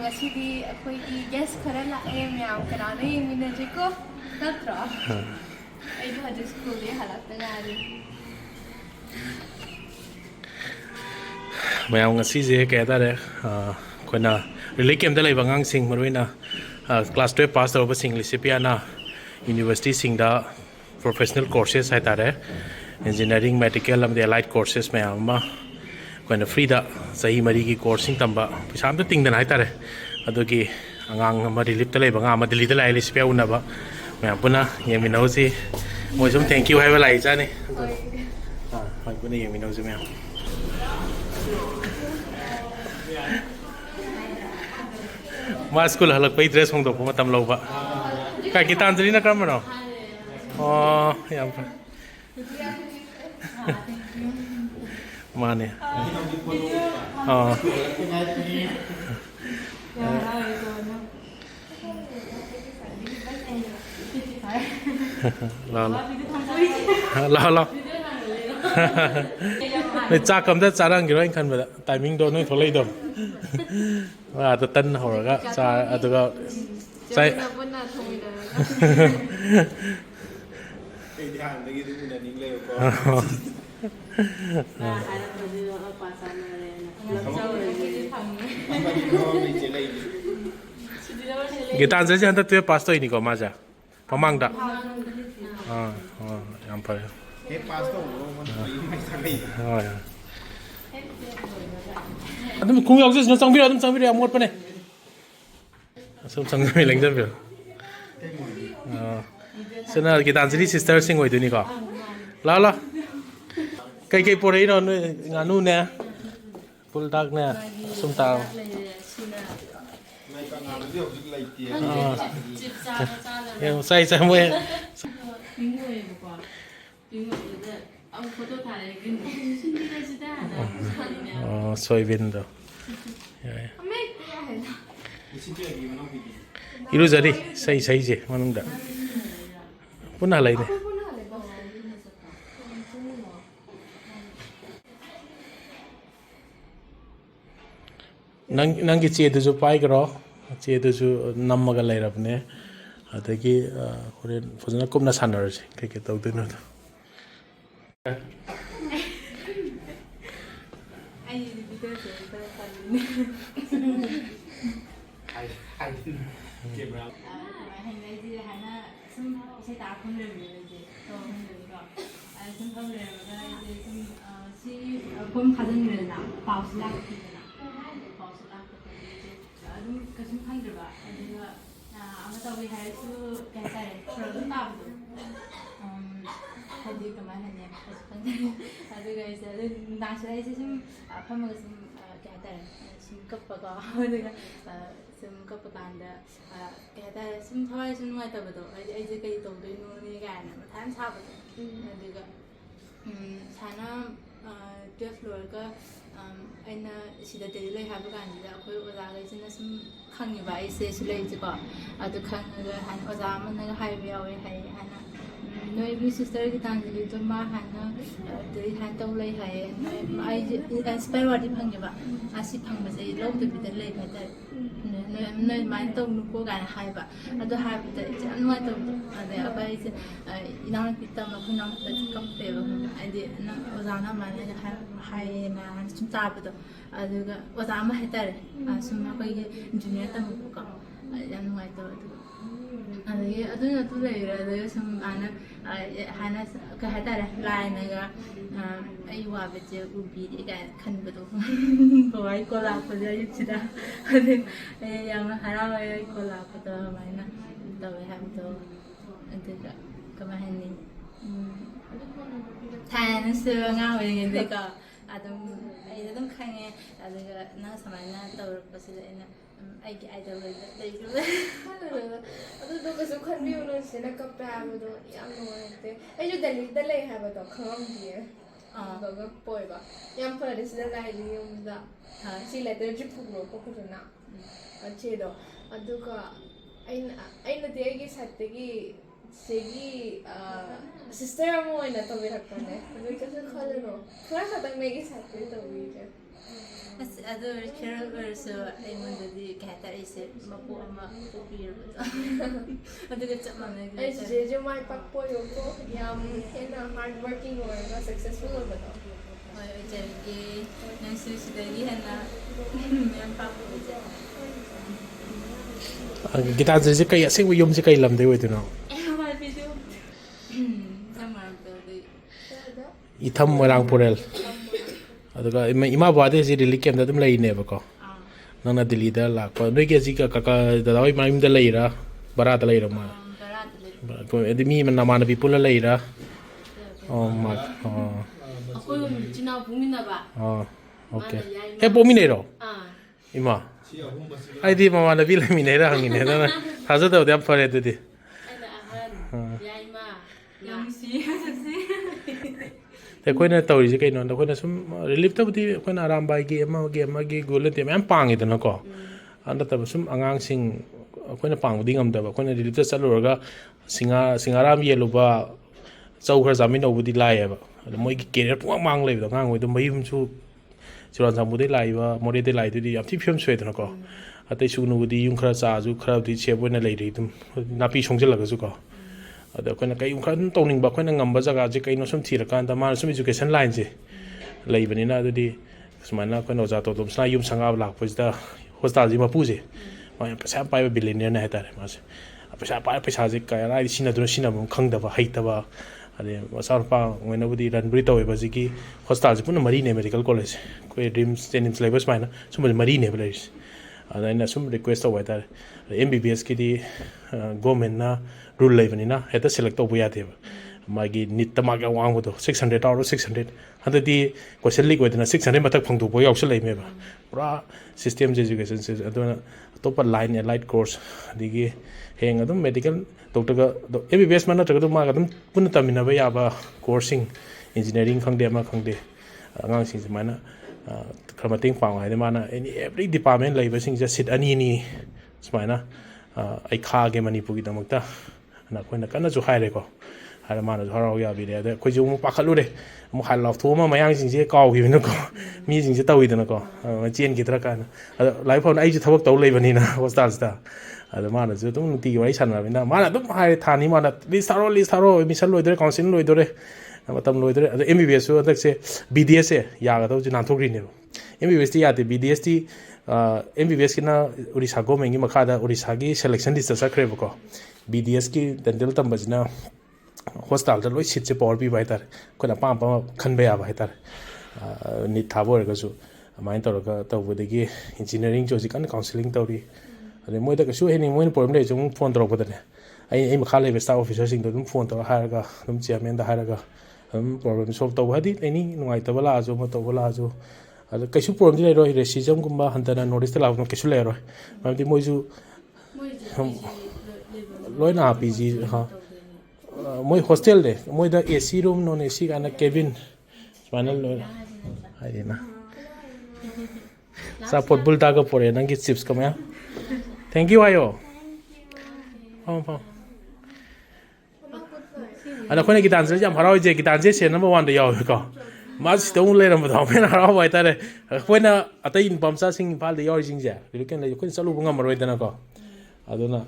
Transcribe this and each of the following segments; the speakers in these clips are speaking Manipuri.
Ngasidi akhoi guest khara lae myam karana yengina jeko natra ai do hajik school le halakta ngari mayam ngasi je ka ta re koina relay kem da lai bangang sing maruina class 12 pass tawba sing lisipiana university sing da professional courses hai ta re engineering medical and allied courses mayam ma koina free da chahi mari ki coursing tamba pisam da ting da hai ta re adogi angang ma relief da lai banga ma delhi da lai lisipia unaba mayam puna yeminau si moi sum thank you hai ba lai cha ni hoi puna yeminau si mayam ma school halak pai dress hong do pa matam lo ba ka ki tanjali na kam no oh yam pa mane oh la la la laในจากคำได้จารังกี่ร้อยคันแบบแต่มิ่งโดนน้อยทลายดมว่าตัวตันหัวก็จาตัวก็ใช่กีตาร์จะยังตัวpassตัวini kok mas ya Mamang dah yang apa ya oh ya aduh 공역 좀 장비라 아무것 뻔해 좀 장비 랭점 별 sena kita anjali sister sing oi duni ka la kai pore no nganu ne pul dak ne sum ta yang sai sai mo soybean do iru jadi sai je manung da punah lai ne nang ki che de jo pai gro che de jo nammaga lai rabne adagi horen fojana kumna sanar je ke tau de no hujik kemana nih? Aduh guys, nasi sih apa mau kata kappa aduh kappa kanda kata thawai nungai tabado ai je kai to doi nu ni ga na than sa ba aduh sana 12 floor ka aina sida deli lai ha ba kan da khoi oza ga sina sum khang ba ai se sulai ji ko aduh khang ga han oza man ga hai ba yawi hai hana noi bi sister ki tanjali to ma hana dei han tong lai hai ai inspire wa di phang ba asi phang ba sei lo de bi de lai ba da noi mai tong nu ko ga hai ba ado hai ba de jan noi to ade abai se ina ki ta ma khu na ta kam pe ba ai de na oza na ma na hai na han sum ta ba do ado ga oza ma hai ta re sum ma ko ge junior ta mu ko yan noi to adagi aduna tu leira adagi sum ana hana ka hatara line ga ai wa beje ubi de ga khan ba do boy ko la ko ja yitsida ade yang harawa ko la ko to mai na to ha to ante ga kama hani tan su nga we de ka adam ai adam khange adaga na samai na to ba se na ai idol lai adu do ka su khan bi uno se na ka pa ba do yam no te ai ju delhi da lai ha ba do kham bi ba ga poi ba yam pa de se lai li yumda ha si le de ju pu ro ko ko na che do adu ka ai na de gi sat de gi se gi sister mo ina to bi rakane adu ka se khale no khara sa tak me gi sat de to bi je ꯑꯗꯨ ꯈꯦꯔꯣꯜ ꯑꯣꯏꯔꯁꯨ ꯑꯩꯉꯣꯟꯗꯗꯤ ꯀꯩ ꯍꯥꯏꯇꯥꯔꯦ ꯑꯩꯁꯦ ꯃꯄꯨ ꯑꯃ ꯄꯣꯛꯄꯤꯔꯕꯗꯣ ꯑꯗꯨꯒ ꯆꯞ ꯃꯥꯟꯅꯩ ꯑꯩꯁꯨ ꯆꯦꯁꯨ ꯃꯥꯏ ꯄꯥꯛꯄ ꯑꯣꯏꯌꯣꯀꯣ ꯌꯥꯝ ꯍꯦꯟꯅ ꯍꯥꯔꯗ ꯋꯥꯔꯀꯤꯡ ꯑꯣꯏꯔꯒ ꯁꯛꯁꯦꯁꯐꯨꯜ ꯑꯣꯏꯕꯗꯣ ꯍꯣꯏ ꯑꯣꯏꯖꯔꯒꯦ ꯅꯪꯁꯨ ꯁꯤꯗꯒꯤ ꯍꯦꯟꯅ ꯌꯥꯝ ꯄꯥꯛꯄ ꯑꯣꯏꯖꯔꯦ ꯒꯤꯇꯥꯟꯖꯂꯤꯁꯦ ꯀꯩ ꯑꯁꯦꯡꯕ ꯌꯨꯝꯁꯦ ꯀꯩ ꯂꯝꯗꯩ ꯑꯣꯏꯗꯣꯏꯅꯣ ꯍꯥꯏꯕꯤꯗꯨ ꯏꯊꯝ ꯃꯣꯏꯔꯥꯡꯄꯨꯔꯦꯜꯗꯒꯤ ꯏꯊꯝ ꯃꯣꯏꯔꯥꯡꯄꯨꯔꯦꯜ ꯑꯗꯨꯒ ꯏꯃꯥ ꯕꯕꯥꯗꯤ ꯍꯧꯖꯤꯛ ꯔꯤꯂꯤꯐ ꯀꯦꯝꯗ ꯑꯗꯨꯝ ꯂꯩꯔꯤꯅꯦꯕꯀꯣ ꯅꯪꯅ ꯗꯤꯜꯂꯤꯗ ꯂꯥꯛꯄ ꯅꯣꯏꯒꯤ ꯍꯧꯖꯤꯛ ꯀꯀꯥ ꯗꯗꯥ ꯍꯣꯏ ꯃꯌꯨꯝꯗ ꯂꯩꯔꯥ ꯕꯔꯥꯗ ꯂꯩꯔ ꯃꯥꯜꯂꯦ ꯕꯔꯥꯗ ꯂꯩ ꯑꯗꯨ ꯃꯤ ꯅꯃꯥꯟꯅꯕꯤ ꯄꯨꯜꯂ ꯂꯩꯔꯥ ꯑꯣ ꯑꯩꯈꯣꯏ ꯏꯆꯤꯟ ꯏꯅꯥꯎ ꯄꯣꯛꯃꯤꯟꯅꯕ ꯑꯣꯀꯦ ꯍꯦꯛ ꯄꯣꯛꯃꯤꯟꯅꯩꯔꯣ ꯏꯃꯥ ꯑꯩꯗꯤ ꯃꯃꯥꯟꯅꯕꯤ ꯂꯩꯃꯤꯟꯅꯩꯔ ꯍꯪꯉꯤꯅꯦ ꯑꯗꯨꯅ ꯊꯥꯖꯗꯕꯗꯤ ꯌꯥꯝ ꯐꯔꯦ ꯑꯗꯨꯗꯤ ꯑꯩꯅ ꯑꯍꯟ ꯌꯥꯏꯃ ꯌꯥꯝꯁꯤ ꯑꯩꯈꯣꯏꯅ ꯇꯧꯔꯤꯁꯦ ꯀꯩꯅꯣꯗ ꯑꯩꯈꯣꯏꯅ ꯁꯨꯝ ꯔꯤꯂꯤꯐꯇꯕꯨꯗꯤ ꯑꯩꯈꯣꯏꯅ ꯑꯔꯥꯝꯕꯥꯏꯒꯤ ꯑꯃꯒꯤ ꯒꯣꯂꯟꯇꯤꯌꯔ ꯃꯌꯥꯝ ꯄꯥꯡꯉꯤꯗꯅꯀꯣ ꯅꯠꯇꯕ ꯁꯨꯝ ꯑꯉꯥꯡꯁꯤꯡ ꯑꯩꯈꯣꯏꯅ ꯄꯥꯡꯕꯗꯤ ꯉꯝꯗꯕ ꯑꯩꯈꯣꯏꯅ ꯔꯤꯂꯤꯐꯇ ꯆꯠꯂꯨꯔꯒ ꯁꯤꯡꯍꯥꯔꯥ ꯑꯃ ꯌꯦꯜꯂꯨꯕ ꯆꯧ ꯈꯔ ꯆꯥꯃꯤꯟꯅꯧꯕꯗꯤ ꯂꯥꯏꯌꯦꯕ ꯑꯗꯣ ꯃꯣꯏꯒꯤ ꯀꯦꯔꯤꯌꯔ ꯄꯨꯡꯃꯥꯡ ꯃꯥꯡ ꯂꯩꯕꯗꯣ ꯑꯉꯥꯡꯈꯩꯗꯣ ꯃꯌꯨꯝꯁꯨ ꯆꯨꯔꯥꯆꯥꯟꯄꯨꯔꯗꯩ ꯂꯥꯛꯏꯕ ꯃꯣꯔꯦꯗꯩ ꯂꯥꯛꯏꯗꯨꯗꯤ ꯌꯥꯝ ꯊꯤ ꯐꯤꯕꯝ ꯁꯣꯏꯗꯅꯀꯣ ꯑꯇꯩ ꯁꯨꯅꯨꯕꯨꯗꯤ ꯌꯨꯝ ꯈꯔ ꯆꯥꯁꯨ ꯈꯔꯕꯨꯗꯤ ꯁꯦꯞ ꯑꯣꯏꯅ ꯂꯩꯔꯤ ꯑꯗꯨꯝ ꯅꯥꯄꯤ ꯁꯣꯡꯖꯜꯂꯒꯁꯨꯀꯣ ꯑꯗꯣ ꯑꯩꯈꯣꯏꯅ ꯀꯩꯒꯨꯝꯕ ꯈꯔ ꯑꯗꯨꯝ ꯇꯧꯅꯤꯡꯕ ꯑꯩꯈꯣꯏꯅ ꯉꯝꯕ ꯖꯒꯥꯁꯦ ꯀꯩꯅꯣ ꯁꯨꯝ ꯊꯤꯔꯀꯥꯟꯗ ꯃꯥꯅ ꯁꯨꯝ ꯏꯖꯨꯀꯦꯁꯟ ꯂꯥꯏꯟꯁꯦ ꯂꯩꯕꯅꯤꯅ ꯑꯗꯨꯗꯤ ꯁꯨꯃꯥꯏꯅ ꯑꯩꯈꯣꯏꯅ ꯑꯣꯖꯥ ꯇꯣꯇꯣꯝꯁꯅ ꯌꯨꯝ ꯁꯪꯒꯥꯕ ꯂꯥꯛꯄꯁꯤꯗ ꯍꯣꯁꯄꯤꯇꯥꯜꯁꯤ ꯃꯄꯨꯁꯦ ꯃꯥ ꯄꯩꯁꯥ ꯌꯥꯝ ꯄꯥꯏꯕ ꯕꯤꯂꯤꯅꯤꯌꯔꯅꯦ ꯍꯥꯏꯇꯥꯔꯦ ꯃꯥꯁꯦ ꯄꯩꯁꯥꯁꯦ ꯀꯗꯥꯏꯗ ꯁꯤꯖꯤꯟꯅꯗꯣꯏꯅꯣ ꯁꯤꯖꯤꯟꯅꯕ ꯈꯪꯗꯕ ꯍꯩꯇꯕ ꯑꯗꯩ ꯃꯆꯥꯅꯨꯄꯥ ꯑꯣꯏꯅꯕꯨꯗꯤ ꯔꯟꯕꯨꯗꯤ ꯇꯧꯋꯦꯕ ꯍꯧꯖꯤꯛꯀꯤ ꯍꯣꯁꯄꯤꯇꯥꯜꯁꯦ ꯄꯨꯟꯅ ꯃꯔꯤꯅꯦ ꯃꯦꯗꯤꯀꯦꯜ ꯀꯣꯂꯦꯖꯁꯦ ꯑꯩꯈꯣꯏ ꯔꯤꯝꯁ ꯖꯦꯅꯤꯝꯁ ꯂꯩꯕ ꯁꯨꯃꯥꯏꯅ ꯁꯨꯝꯕꯁꯦ ꯃꯔꯤꯅꯦꯕ ꯂꯩꯔꯤꯁꯦ ꯑꯗ ꯑꯩꯅ ꯁꯨꯝ ꯔꯤꯀ꯭ꯋꯦꯁ ꯇꯧꯕ ꯍꯥꯏꯇꯥꯔꯦ MBBSꯀꯤꯗꯤ ꯒꯣꯔꯃꯦꯟꯅ ꯔꯨꯜ ꯂꯩꯕꯅꯤꯅ ꯍꯦꯛꯇ ꯁꯦꯂꯦꯛ ꯇꯧꯕ ꯌꯥꯗꯦꯕ ꯃꯥꯒꯤ ꯅꯤꯠꯇ ꯃꯥꯔꯛ ꯌꯥꯝ ꯋꯥꯡꯕꯗꯣ 600 ꯑꯥꯎꯠ ꯑꯣꯐ 600 ꯍꯟꯗꯛꯇꯤ ꯀꯣꯏꯁꯟ ꯂꯤꯛ ꯑꯣꯏꯗꯅ 600 ꯃꯊꯛ ꯐꯪꯗꯣꯛꯄ ꯌꯥꯎꯁꯜꯂꯛꯏꯃꯦꯕ ꯄꯨꯔꯥ ꯁꯤꯁꯇꯦꯝꯁꯦ ꯏꯖꯨꯀꯦꯁꯟꯁꯦ ꯑꯗꯨꯅ ꯑꯇꯣꯞꯄ ꯂꯥꯏꯟ ꯑꯦꯂꯥꯏꯠ ꯀꯣꯔꯁ ꯑꯗꯒꯤ ꯍꯌꯦꯡ ꯑꯗꯨꯝ ꯃꯦꯗꯤꯀꯦꯜ ꯗꯣꯛꯇꯔꯒ MBBS ꯃ ꯅꯠꯇ꯭ꯔꯒ ꯑꯗꯨꯝ ꯃꯥꯒ ꯑꯗꯨꯝ ꯄꯨꯟꯅ ꯇꯝꯃꯤꯟꯅꯕ ꯌꯥꯕ ꯀꯣꯔꯁꯁꯤꯡ ꯏꯟꯖꯤꯅꯤꯌꯥꯔꯤꯡ ꯈꯪꯗꯦ ꯑꯃ ꯈꯪꯗꯦ ꯑꯉꯥꯡꯁꯤꯡ ꯁꯨꯃꯥꯏꯅ ꯈꯔ ꯃꯇꯦꯡ ꯄꯥꯡꯉꯨ ꯍꯥꯏꯗꯤ ꯃꯥꯅ ꯑꯦꯕ꯭ꯔꯤ ꯗꯤꯄꯥꯔꯠꯃꯦꯟ ꯂꯩꯕꯁꯤꯡꯁꯦ ꯁꯤꯠ ꯑꯅꯤ ꯁꯨꯃꯥꯏꯅ ꯑꯩ ꯈꯥꯒꯦ ꯃꯅꯤꯄꯨꯔꯒꯤꯗꯃꯛꯇ ꯑꯩꯈꯣꯏꯅ ꯀꯟꯅꯁꯨ ꯍꯥꯏꯔꯦꯀꯣ ꯍꯥꯏꯔ ꯃꯥꯅꯁꯨ ꯍꯔꯥꯎ ꯌꯥꯕꯤꯔꯦ ꯑꯗ ꯑꯩꯈꯣꯏꯁꯨ ꯑꯃꯨꯛ ꯄꯥꯈꯠꯂꯨꯔꯦ ꯑꯃꯨꯛ ꯍꯥꯏ ꯂꯥꯎꯊꯣꯛꯑꯃ ꯃꯌꯥꯡꯁꯤꯡꯁꯦ ꯀꯥꯎꯈꯤꯕꯅꯀꯣ ꯃꯤꯁꯤꯡꯁꯦ ꯇꯧꯋꯤꯗꯅꯀꯣ ꯆꯦꯟꯈꯤꯗ꯭ꯔꯥ ꯀꯥꯏꯅ ꯑꯗꯣ ꯂꯥꯏꯔꯤꯛ ꯐꯥꯎꯅ ꯑꯩꯁꯨ ꯊꯕꯛ ꯇꯧ ꯂꯩꯕꯅꯤꯅ ꯍꯣꯁꯄꯤꯇꯥꯜꯁꯤꯗ ꯑꯗꯣ ꯃꯥꯅꯁꯨ ꯑꯗꯨꯝ ꯅꯨꯡꯇꯤꯒꯤ ꯋꯥꯔꯤ ꯁꯥꯟꯅꯔꯕꯅꯤꯅ ꯃꯥꯅ ꯑꯗꯨꯝ ꯍꯥꯏꯔꯦ ꯊꯥꯅꯤ ꯃꯥꯅ ꯂꯤꯁ ꯊꯥꯔꯣ ꯑꯦꯗꯃꯤꯁꯟ ꯂꯣꯏꯗꯣꯔꯦ ꯀꯥꯎꯟꯁꯤꯂꯤꯡ ꯂꯣꯏꯗꯣꯔꯦ ꯃꯇꯝ ꯂꯣꯏꯗꯣꯔꯦ ꯑꯗꯣ MBBSꯁꯨ ꯍꯟꯗꯛꯁꯦ BDSꯁꯦ ꯌꯥꯒꯗꯧꯁꯦ ꯅꯥꯟꯊꯣꯛꯈ꯭ꯔꯤꯅꯦꯕ MBBSꯇꯤ ꯌꯥꯗꯦ BDSꯇꯤ MBBSꯀꯤꯅ ꯎꯔꯤꯁꯥ ꯒꯣꯔꯃꯦꯟꯒꯤ ꯃꯈꯥꯗ ꯎꯔꯤꯁꯥꯒꯤ ꯁꯦꯂꯦꯛꯁꯟ ꯂꯤꯁꯇ ꯆꯠꯈ꯭ꯔꯦꯕꯀꯣ BDSꯀꯤ ꯗꯦꯟꯇꯦꯜ ꯇꯝꯕꯁꯤꯅ ꯍꯣꯁꯄꯤꯇꯥꯜꯗ ꯂꯣꯏ ꯁꯤꯠꯁꯦ ꯄꯋꯥꯔ ꯄꯤꯕ ꯍꯥꯏꯇꯥꯔꯦ ꯑꯩꯈꯣꯏꯅ ꯑꯄꯥꯝ ꯑꯄꯥꯝꯕ ꯈꯟꯕ ꯌꯥꯕ ꯍꯥꯏꯇꯥꯔꯦ ꯅꯤꯠ ꯊꯥꯕ ꯑꯣꯏꯔꯒꯁꯨ ꯑꯗꯨꯃꯥꯏꯅ ꯇꯧꯔꯒ ꯇꯧꯕꯗꯒꯤ ꯏꯟꯖꯤꯅꯤꯌꯥꯔꯤꯡꯁꯨ ꯍꯧꯖꯤꯛ ꯀꯟꯅ ꯀꯥꯎꯟꯁꯤꯂꯤꯡ ꯇꯧꯔꯤ ꯑꯗꯩ ꯃꯣꯏꯗ ꯀꯩꯁꯨ ꯍꯦꯟꯅ ꯃꯣꯏꯅ ꯄ꯭ꯔꯣꯕ꯭ꯂꯦꯝ ꯂꯩꯔꯁꯨ ꯑꯃꯨꯛ ꯐꯣꯟ ꯇꯧꯔꯛꯄꯗꯅꯦ ꯑꯩ ꯃꯈꯥ ꯂꯩꯕ ꯁ꯭ꯇꯥꯐ ꯑꯣꯐꯤꯁꯔꯁꯤꯡꯗꯣ ꯑꯗꯨꯝ ꯐꯣꯟ ꯇꯧꯔ ꯍꯥꯏꯔꯒ ꯑꯗꯨꯝ ꯆꯤꯌꯔꯃꯦꯟꯗ ꯍꯥꯏꯔꯒ ꯑꯗꯨꯝ ꯄ꯭ꯔꯣꯕ꯭ꯂꯦꯝ ꯁꯣꯜꯕ ꯇꯧꯕ ꯍꯥꯏꯗꯤ ꯑꯦꯅꯤ ꯅꯨꯡꯉꯥꯏꯇꯕ ꯂꯥꯛꯑꯁꯨ ꯑꯃ ꯇꯧꯕ ꯂꯥꯛꯑꯁꯨ ꯑꯗꯣ ꯀꯩꯁꯨ ꯄ꯭ꯔꯣꯕ꯭ꯂꯦꯝꯗꯤ ꯂꯩꯔꯣꯏ ꯔꯦꯁꯤꯖꯝꯒꯨꯝꯕ ꯍꯟꯊꯅ ꯅꯣꯔꯠ ꯏꯁꯇ ꯂꯥꯛꯄ ꯀꯩꯁꯨ ꯂꯩꯔꯣꯏ ꯃꯔꯝꯗꯤ ꯃꯣꯏꯁꯨ ꯂꯣꯏꯅ PG ꯃꯣꯏ ꯍꯣꯁꯇꯦꯜꯅꯦ ꯃꯣꯏꯗ AC ꯔꯨꯝ ꯅꯣꯟ AC ꯀꯥꯏꯅ ꯀꯦꯕꯤꯟ ꯁꯨꯃꯥꯏꯅ ꯂꯣꯏꯅ ꯍꯥꯏꯗꯤꯅ ꯑꯆꯥꯄꯣꯠ ꯕꯨꯜꯇꯥꯒ ꯄꯣꯔꯛꯑꯦ ꯅꯪꯒꯤ ꯆꯤꯞꯁꯀ ꯃꯌꯥꯝ ꯊꯦꯡꯛ ꯌꯨ ꯍꯥꯏꯌꯣ ꯑꯗꯣ ꯑꯩꯈꯣꯏꯅ ꯒꯤꯇꯥꯟꯖꯂꯤꯁꯦ ꯌꯥꯝ ꯍꯔꯥꯎꯏꯁꯦ ꯒꯤꯇꯥꯟꯖꯂꯤ ꯁꯦꯟ ꯅꯝꯕꯔ 1ꯗ ꯌꯥꯎꯋꯦꯀꯣ ꯃꯥꯁꯨ ꯁꯤꯗ ꯑꯃꯨꯛ ꯂꯩꯔꯝꯕꯗꯣ ꯑꯩꯈꯣꯏꯅ ꯍꯔꯥꯎꯕ ꯍꯥꯏꯇꯥꯔꯦ ꯑꯩꯈꯣꯏꯅ ꯑꯇꯩ ꯅꯨꯄꯥ ꯃꯆꯥꯁꯤꯡ ꯏꯝꯐꯥꯜꯗ ꯌꯥꯎꯔꯤꯁꯤꯡꯁꯦ ꯑꯩꯈꯣꯏꯅ ꯆꯠꯂꯨꯕ ꯉꯝꯃꯔꯣꯏꯗꯅꯀꯣ ꯑꯗꯨꯅ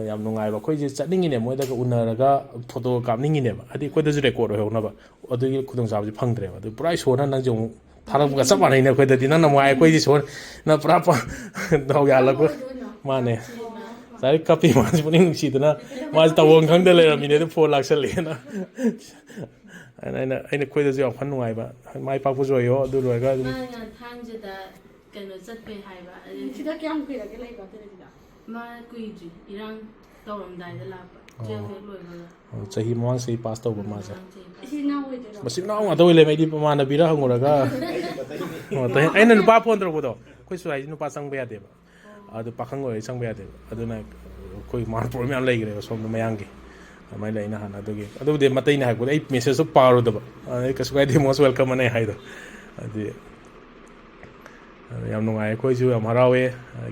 ꯌꯥꯝ ꯅꯨꯡꯉꯥꯏꯕ ꯑꯩꯈꯣꯏꯁꯦ ꯆꯠꯅꯤꯡꯉꯤꯅꯦ ꯃꯣꯏꯗꯒ ꯎꯅꯔꯒ ꯐꯣꯇꯣ ꯀꯥꯞꯅꯤꯡꯉꯤꯅꯦꯕ ꯍꯥꯏꯗꯤ ꯑꯩꯈꯣꯏꯗꯁꯨ ꯔꯦꯀꯣꯔꯠ ꯑꯣꯏꯍꯧꯅꯕ ꯑꯗꯨꯒꯤ ꯈꯨꯗꯣꯡꯆꯥꯕꯁꯤ ꯐꯪꯗ꯭ꯔꯦꯕ ꯑꯗꯨ ꯄꯨꯔꯥ ꯏꯁꯣꯔꯅ ꯅꯪꯁꯦ ꯑꯃꯨꯛ ꯊꯥꯔꯛꯄꯒ ꯆꯞ ꯃꯥꯟꯅꯩꯅꯦ ꯑꯩꯈꯣꯏꯗꯗꯤ ꯅꯪꯅ ꯑꯃꯨꯛ ꯍꯥꯏ ꯑꯩꯈꯣꯏꯗꯤ ꯏꯁꯣꯔꯅ ꯄꯨꯔꯥ ꯗꯥꯎ ꯌꯥꯜꯂꯛꯄ ꯃꯥꯅꯦ ꯉꯁꯥꯏ ꯀꯞꯄꯤ ꯃꯥꯁꯤ ꯄꯨꯛꯅꯤꯡ ꯅꯨꯡꯁꯤꯗꯅ ꯃꯥꯁꯤ ꯇꯧꯐꯝ ꯈꯪꯗ ꯂꯩꯔꯝꯃꯤꯅꯦ ꯑꯗꯨ ꯐꯣꯟ ꯂꯥꯛꯁꯜꯂꯦꯅ ꯑꯩꯅ ꯑꯩꯈꯣꯏꯗꯁꯨ ꯌꯥꯝ ꯈꯟ ꯅꯨꯡꯉꯥꯏꯕ ꯃꯥꯏ ꯄꯥꯛꯄꯁꯨ ꯑꯣꯏꯌꯣ ꯑꯗꯨ ꯂꯣꯏꯔꯒ ꯑꯗꯨꯝ ꯊꯥꯡꯖꯗ ꯀꯩꯅꯣ ꯆꯠꯄꯩ ꯍꯥꯏꯕ ꯁꯤꯗ ꯀꯌꯥꯝ ꯀꯨꯏꯔꯒꯦ ꯂꯩꯕ ꯑꯗꯨꯗ ꯃꯥ ꯀꯨꯏꯗ꯭ꯔꯤ ꯏꯔꯥꯡ ꯇꯧꯔꯝꯗꯥꯏꯗ ꯂꯥꯛꯄ 12 ꯍꯦꯛ ꯂꯣꯏꯕꯒ ꯆꯍꯤ ꯃꯃꯥꯡ ꯆꯍꯤ ꯄꯥꯁ ꯇꯧꯕ ꯃꯥꯁꯦ ꯏꯆꯤꯟ ꯏꯅꯥꯎ ꯑꯣꯏꯗꯣꯏꯔꯣ ꯃꯆꯤꯟ ꯃꯅꯥꯎ ꯉꯥꯛꯇ ꯑꯣꯏ ꯂꯩꯔꯝꯃꯦ ꯑꯩꯗꯤ ꯃꯃꯥꯟꯅꯕꯤꯔ ꯍꯪꯉꯨꯔꯒ ꯑꯩꯅ ꯅꯨꯄꯥ ꯐꯣꯟ ꯇꯧꯔꯛꯄꯗꯣ ꯑꯩꯈꯣꯏ ꯁ꯭ꯋꯥꯏꯁꯤ ꯅꯨꯄꯥ ꯆꯪꯕ ꯌꯥꯗꯦꯕ ꯑꯗꯨ ꯄꯥꯈꯪ ꯑꯣꯏꯔꯗꯤ ꯆꯪꯕ ꯌꯥꯗꯦꯕ ꯑꯗꯨꯅ ꯑꯩꯈꯣꯏ ꯃꯥꯅ ꯄ꯭ꯔꯣꯕ꯭ꯂꯦꯝ ꯌꯥꯝ ꯂꯩꯈ꯭ꯔꯦꯕ ꯁꯣꯝꯗ ꯃꯌꯥꯡꯒꯤ ꯑꯗꯨꯃꯥꯏꯅ ꯂꯩ ꯑꯩꯅ ꯍꯥꯟꯅ ꯑꯗꯨꯕꯨꯗꯤ ꯃꯇꯩꯅ ꯍꯥꯏꯔꯛꯄꯗ ꯑꯩ ꯃꯦꯁꯦꯖꯇꯣ ꯄꯥꯔꯨꯗꯕ ꯑꯗꯩ ꯀꯩꯁꯨ ꯀꯥꯏꯗꯦ ꯃꯣꯁ ꯋꯦꯜꯀꯝ ꯑꯅ ꯍꯥꯏꯗꯣ ꯑꯗꯨꯗꯤ ꯌꯥꯝ ꯅꯨꯡꯉꯥꯏ ꯑꯩꯈꯣꯏꯁꯨ ꯌꯥꯝ ꯍꯔꯥꯎꯋꯦ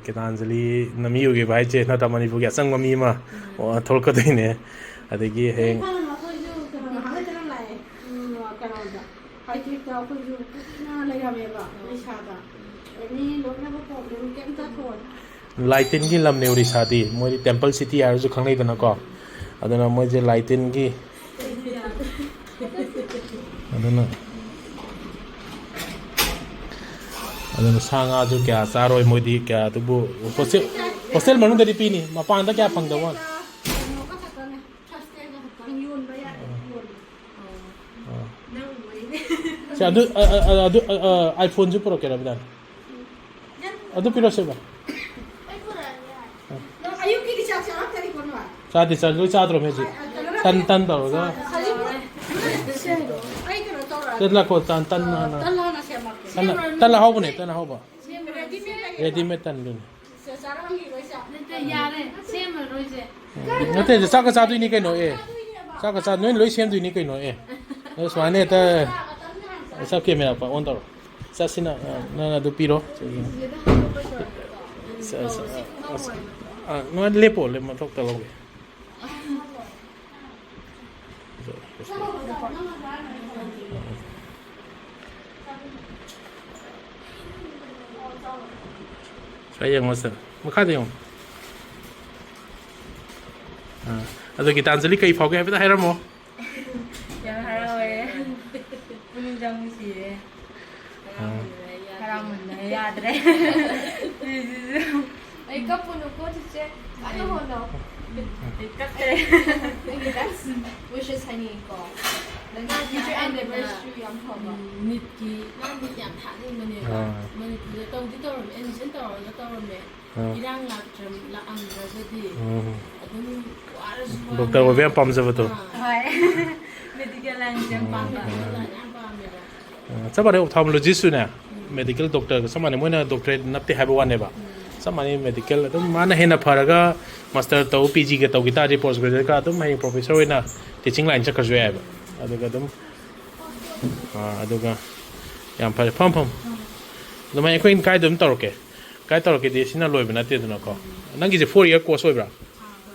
ꯒꯤꯇꯥꯟꯖꯂꯤꯅ ꯃꯤ ꯑꯣꯏꯈꯤꯕ ꯍꯥꯏꯁꯦ ꯅꯠꯇ꯭ꯔ ꯃꯅꯤꯄꯨꯔꯒꯤ ꯑꯆꯪꯕ ꯃꯤ ꯑꯃ ꯊꯣꯛꯂꯛꯀꯗꯣꯏꯅꯦ ꯑꯗꯒꯤ ꯍꯌꯦꯡ ꯑꯩꯈꯣꯏꯁꯨ ꯉꯍꯥꯛ ꯂꯥꯛꯑꯦ ꯀꯩꯅꯣꯗ ꯍꯥꯏꯇꯦꯛꯇ ꯑꯩꯈꯣꯏꯁꯨ ꯀꯨꯏꯅ ꯂꯩꯔꯝꯃꯦꯕ ꯏꯁꯥꯗ ni lo na ko lo kem ta thon Laitin ki lam ne Orissa moi temple city ar ju khangai dana ko adana moi je Laitin ki adana sanga ju kya saroi moi di kya tu bu hostel manu dari pini mapan da kya phang da wan adu iPhone ju pro kera bidan adu piro se ba ayu ki cha cha ta ri kon wa sa di sa lu sa tro me ji tan tan da ga ai ko to ra tan la ko tan tan na tan la na se ma tan la ho bu ne tan la ho ba ready me tan lu se sa ra ngi ko sa no te sa ka sa du ni kai no sa ka sa no loi sem du ni kai no no swa ne ta sa ke me pa on da sa sina na du piro no lepo le ma tok ta lo saya yang masa makha de yong ado gitanjali kai phau ke ha ra mo Yang harawe. Punjang si. Haramun ya dre. ai ka pu no ko che ano ho no Kappi. which is hani ko the na teacher anniversary yam ho ba Nit ki nit yam tha ni mane. Mane ki tong ti tong en sen tong la tong me. Irang la tram la am ra so di. Adum waras. doktor wa vem pam zawa to Hai. Medical ang jam pa ba. sa ba de ophthalmologist su na medical doctor sa mane moi na doctorate napte ha ba wan ne ba sa mane medical adum mana hena pharaga master to PG ke to gita je post graduate ka adum mai professor na teaching line cha ka jwe ba aduga adum aduga yam phare pam pam adum mai ko in kai dum toroke kai toroke de sina loi bana te duna ko nangi je 4 year course oi bra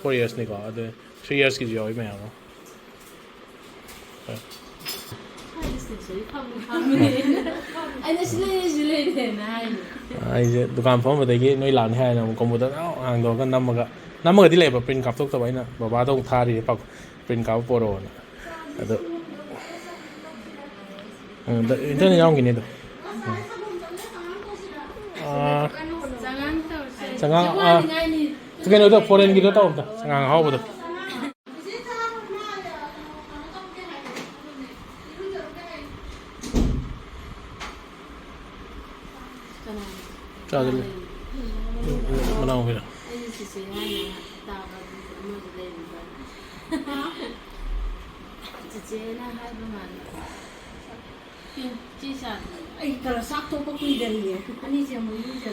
4 years ni ko adu 3 years ki jo oi mai ma Anh đã xin lên này. ai je dukan phom ba de gi noi lan hai na computer ang do ka nam ga di le ba print kap tok ta bai na ba ba dong tha ri pa print kap poro na ado da internet yang gini do sangang tu kan do foreign gi do ta om ta sangang hau ba do cha de mana ho ga ai kala sak to ko kui dari Ani siya mo yun siya